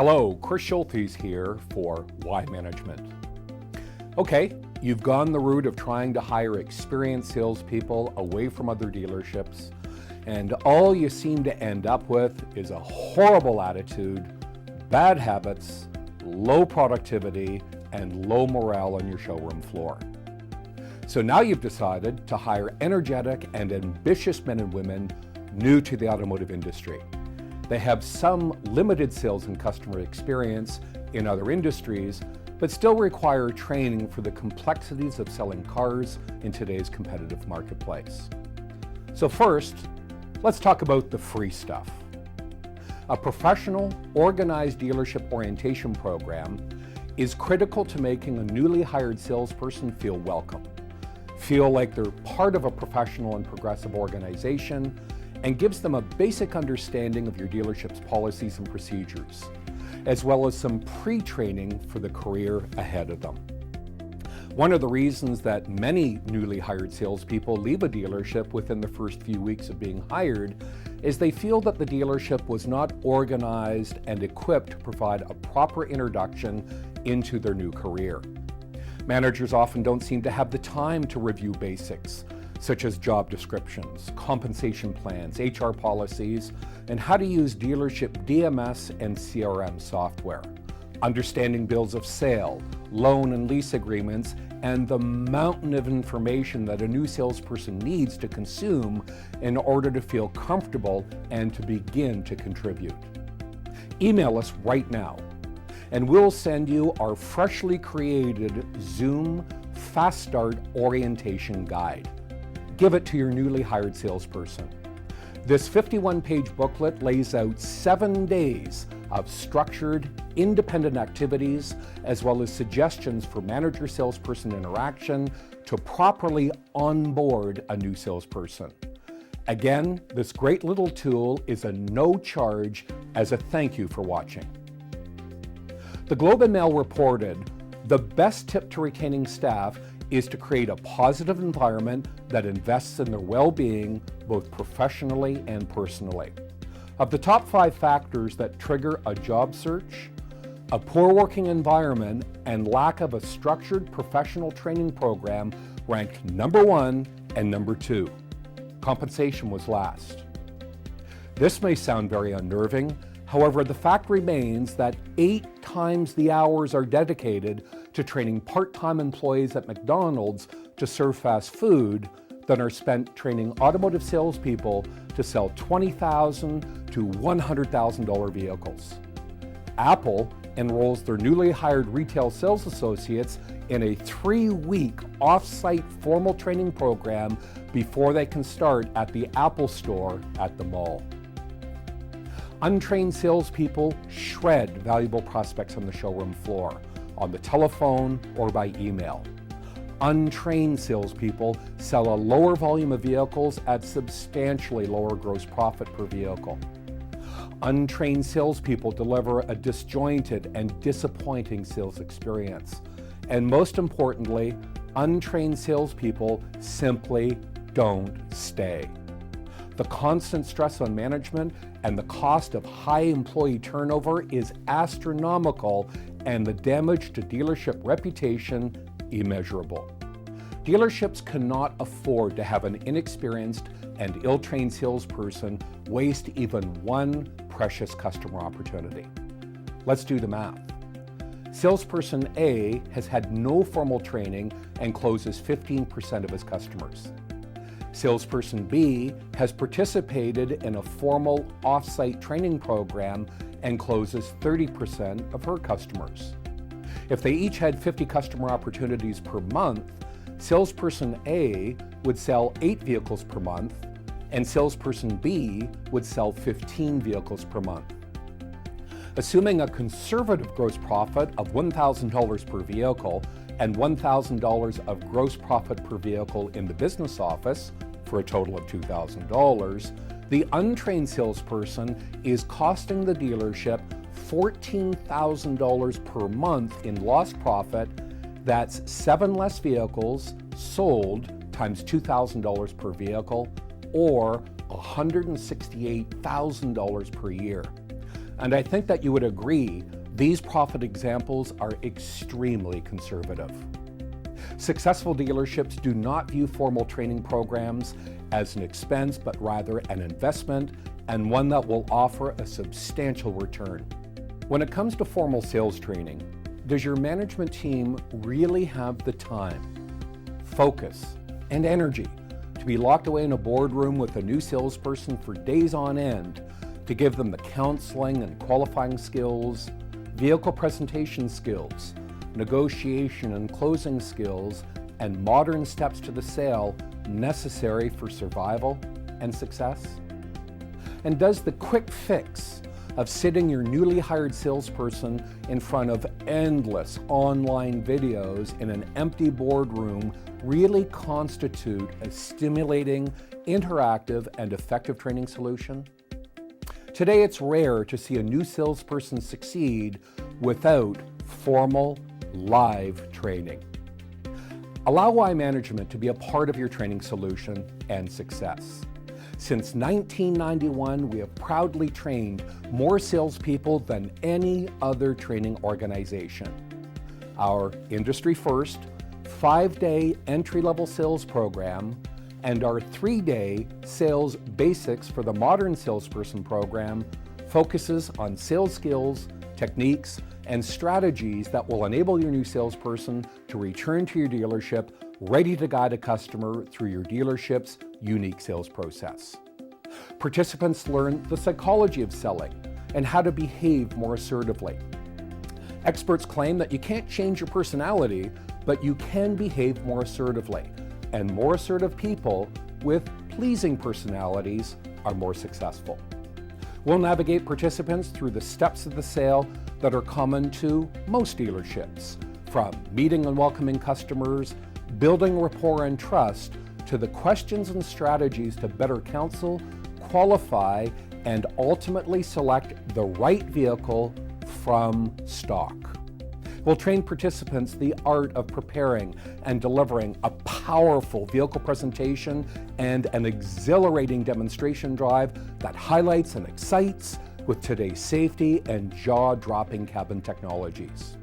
Hello, Chris Schultes here for Why Management. Okay, you've gone the route of trying to hire experienced salespeople away from other dealerships, and all you seem to end up with is a horrible attitude, bad habits, low productivity, and low morale on your showroom floor. So now you've decided to hire energetic and ambitious men and women new to the automotive industry. They have some limited sales and customer experience in other industries, but still require training for the complexities of selling cars in today's competitive marketplace. So first, let's talk about the free stuff. A professional, organized dealership orientation program is critical to making a newly hired salesperson feel welcome, feel like they're part of a professional and progressive organization, and gives them a basic understanding of your dealership's policies and procedures, as well as some pre-training for the career ahead of them. One of the reasons that many newly hired salespeople leave a dealership within the first few weeks of being hired is they feel that the dealership was not organized and equipped to provide a proper introduction into their new career. Managers often don't seem to have the time to review basics, such as job descriptions, compensation plans, HR policies, and how to use dealership DMS and CRM software, understanding bills of sale, loan and lease agreements, and the mountain of information that a new salesperson needs to consume in order to feel comfortable and to begin to contribute. Email us right now, and we'll send you our freshly created Zoom Fast Start Orientation Guide. Give it to your newly hired salesperson. This 51-page booklet lays out 7 days of structured, independent activities, as well as suggestions for manager-salesperson interaction to properly onboard a new salesperson. Again, this great little tool is a no charge as a thank you for watching. The Globe and Mail reported, the best tip to retaining staff is to create a positive environment that invests in their well-being, both professionally and personally. Of the top 5 factors that trigger a job search, a poor working environment and lack of a structured professional training program ranked number 1 and number 2. Compensation was last. This may sound very unnerving. However, the fact remains that 8 times the hours are dedicated to training part-time employees at McDonald's to serve fast food than are spent training automotive salespeople to sell $20,000 to $100,000 vehicles. Apple enrolls their newly hired retail sales associates in a 3-week off-site formal training program before they can start at the Apple store at the mall. Untrained salespeople shred valuable prospects on the showroom floor, on the telephone or by email. Untrained salespeople sell a lower volume of vehicles at substantially lower gross profit per vehicle. Untrained salespeople deliver a disjointed and disappointing sales experience. And most importantly, untrained salespeople simply don't stay. The constant stress on management and the cost of high employee turnover is astronomical, and the damage to dealership reputation immeasurable. Dealerships cannot afford to have an inexperienced and ill-trained salesperson waste even one precious customer opportunity. Let's do the math. Salesperson A has had no formal training and closes 15% of his customers. Salesperson B has participated in a formal off-site training program and closes 30% of her customers. If they each had 50 customer opportunities per month, Salesperson A would sell 8 vehicles per month, and Salesperson B would sell 15 vehicles per month. Assuming a conservative gross profit of $1,000 per vehicle and $1,000 of gross profit per vehicle in the business office, for a total of $2,000, the untrained salesperson is costing the dealership $14,000 per month in lost profit. That's 7 less vehicles sold times $2,000 per vehicle, or $168,000 per year. And I think that you would agree, these profit examples are extremely conservative. Successful dealerships do not view formal training programs as an expense, but rather an investment, and one that will offer a substantial return. When it comes to formal sales training, does your management team really have the time, focus, and energy to be locked away in a boardroom with a new salesperson for days on end to give them the counseling and qualifying skills, vehicle presentation skills, negotiation and closing skills, and modern steps to the sale necessary for survival and success? And does the quick fix of sitting your newly hired salesperson in front of endless online videos in an empty boardroom really constitute a stimulating, interactive, and effective training solution? Today, it's rare to see a new salesperson succeed without formal, live training. Allow Y Management to be a part of your training solution and success. Since 1991, we have proudly trained more salespeople than any other training organization. Our industry-first 5-day entry-level sales program and our 3-day Sales Basics for the Modern Salesperson program focuses on sales skills, techniques, and strategies that will enable your new salesperson to return to your dealership ready to guide a customer through your dealership's unique sales process. Participants learn the psychology of selling and how to behave more assertively. Experts claim that you can't change your personality, but you can behave more assertively, and more assertive people with pleasing personalities are more successful. We'll navigate participants through the steps of the sale that are common to most dealerships, from meeting and welcoming customers, building rapport and trust, to the questions and strategies to better counsel, qualify, and ultimately select the right vehicle from stock. We'll train participants the art of preparing and delivering a powerful vehicle presentation and an exhilarating demonstration drive that highlights and excites with today's safety and jaw-dropping cabin technologies.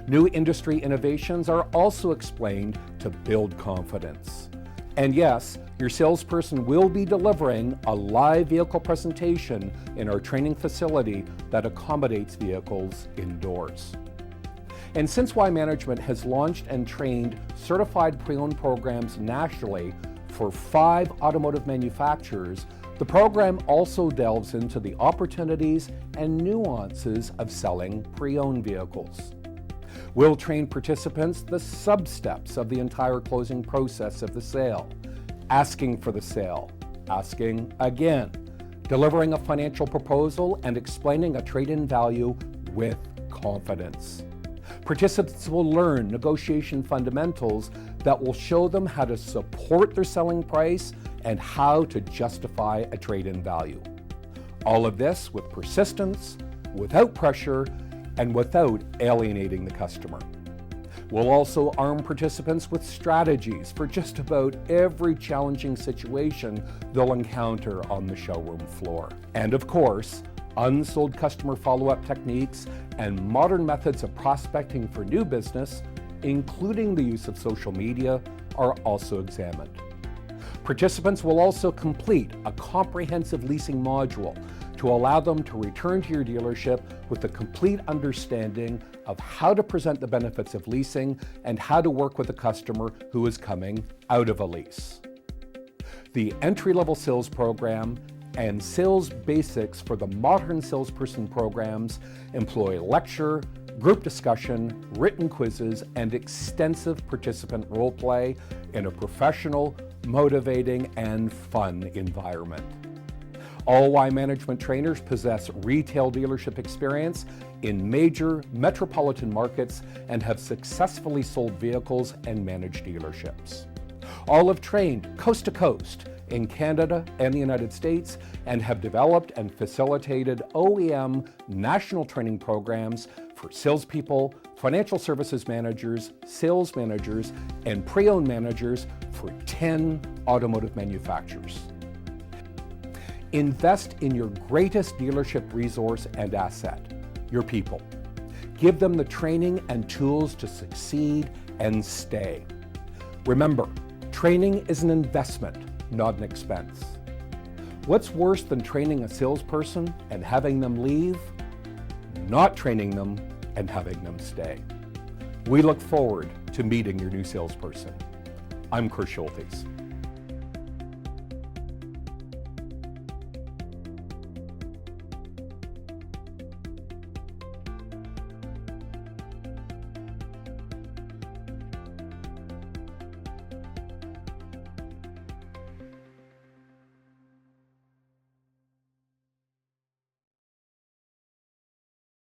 New industry innovations are also explained to build confidence. And yes, your salesperson will be delivering a live vehicle presentation in our training facility that accommodates vehicles indoors. And since Y Management has launched and trained certified pre-owned programs nationally for 5 automotive manufacturers, the program also delves into the opportunities and nuances of selling pre-owned vehicles. We'll train participants the sub-steps of the entire closing process of the sale: asking for the sale, asking again, delivering a financial proposal, and explaining a trade-in value with confidence. Participants will learn negotiation fundamentals that will show them how to support their selling price and how to justify a trade-in value. All of this with persistence, without pressure, and without alienating the customer. We'll also arm participants with strategies for just about every challenging situation they'll encounter on the showroom floor. And of course, unsold customer follow-up techniques and modern methods of prospecting for new business, including the use of social media, are also examined. Participants will also complete a comprehensive leasing module to allow them to return to your dealership with a complete understanding of how to present the benefits of leasing and how to work with a customer who is coming out of a lease. The entry-level sales program and Sales Basics for the Modern Salesperson programs employ lecture, group discussion, written quizzes, and extensive participant role play in a professional, motivating, and fun environment. All Y Management trainers possess retail dealership experience in major metropolitan markets and have successfully sold vehicles and managed dealerships. All have trained coast to coast in Canada and the United States and have developed and facilitated OEM national training programs for salespeople, financial services managers, sales managers, and pre-owned managers for 10 automotive manufacturers. Invest in your greatest dealership resource and asset, your people. Give them the training and tools to succeed and stay. Remember, training is an investment, not an expense. What's worse than training a salesperson and having them leave? Not training them and having them stay. We look forward to meeting your new salesperson. I'm Kurt Schultes.